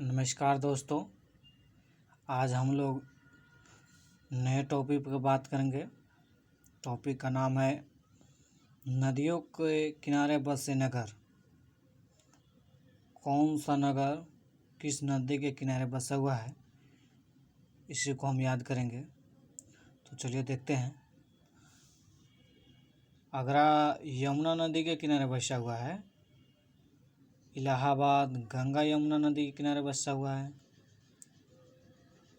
नमस्कार दोस्तों। आज हम लोग नए टॉपिक पर बात करेंगे। टॉपिक का नाम है नदियों के किनारे बसे नगर। कौन सा नगर किस नदी के किनारे बसा हुआ है, इसी को हम याद करेंगे। तो चलिए देखते हैं। आगरा यमुना नदी के किनारे बसा हुआ है। इलाहाबाद गंगा यमुना नदी के किनारे बसा हुआ है,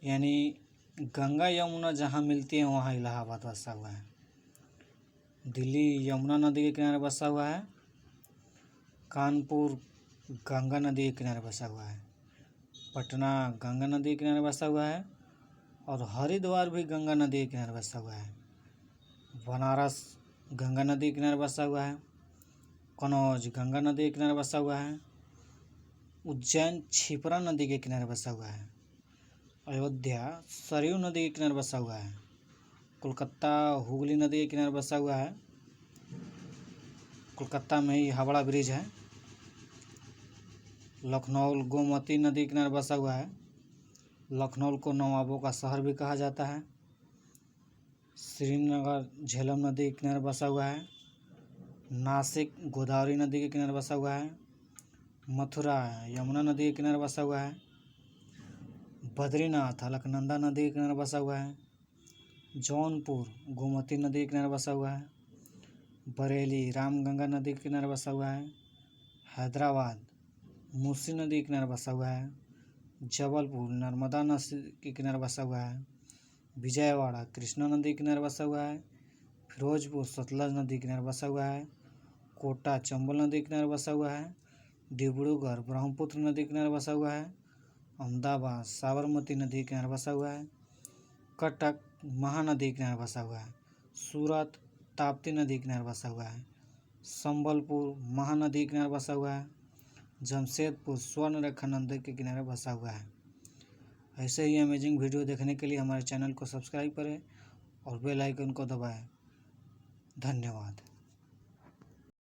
यानी गंगा यमुना जहाँ मिलती है वहाँ इलाहाबाद बसा हुआ है। दिल्ली यमुना नदी के किनारे बसा हुआ है। कानपुर गंगा नदी के किनारे बसा हुआ है। पटना गंगा नदी के किनारे बसा हुआ है और हरिद्वार भी गंगा नदी के किनारे बसा हुआ है। बनारस गंगा नदी के किनारे बसा हुआ है। कन्नौज गंगा नदी के किनारे बसा हुआ है। उज्जैन क्षिप्रा नदी के किनारे बसा हुआ है। अयोध्या सरयू नदी के किनारे बसा हुआ है। कोलकाता हुगली नदी के किनारे बसा हुआ है। कोलकाता में ही हावड़ा ब्रिज है। लखनऊ गोमती नदी के किनारे बसा हुआ है। लखनऊ को नवाबों का शहर भी कहा जाता है। श्रीनगर झेलम नदी के किनारे बसा हुआ है। नासिक गोदावरी नदी के किनारे बसा हुआ है। मथुरा यमुना नदी के किनारे बसा हुआ है। बद्रीनाथ अलकनंदा नदी के किनारे बसा हुआ है। जौनपुर गोमती नदी के किनारे बसा हुआ है। बरेली रामगंगा नदी के किनारे बसा हुआ है। हैदराबाद मूसी नदी के किनारे बसा हुआ है। जबलपुर नर्मदा नदी के किनारे बसा हुआ है। विजयवाड़ा कृष्णा नदी के किनारे बसा हुआ है। फिरोजपुर सतलज नदी के किनारे बसा हुआ है। कोटा चंबल नदी के किनारे बसा हुआ है। डिब्रूगढ़ ब्रह्मपुत्र नदी के किनारे बसा हुआ है। अहमदाबाद साबरमती नदी के किनारे बसा हुआ है। कटक महानदी के किनारे बसा हुआ है। सूरत ताप्ती नदी के किनारे बसा हुआ है। संबलपुर महानदी के किनारे बसा हुआ है। जमशेदपुर स्वर्णरेखा नदी के किनारे बसा हुआ है। ऐसे ही अमेजिंग वीडियो देखने के लिए हमारे चैनल को सब्सक्राइब करें और बेल आइकन को दबाएं। धन्यवाद।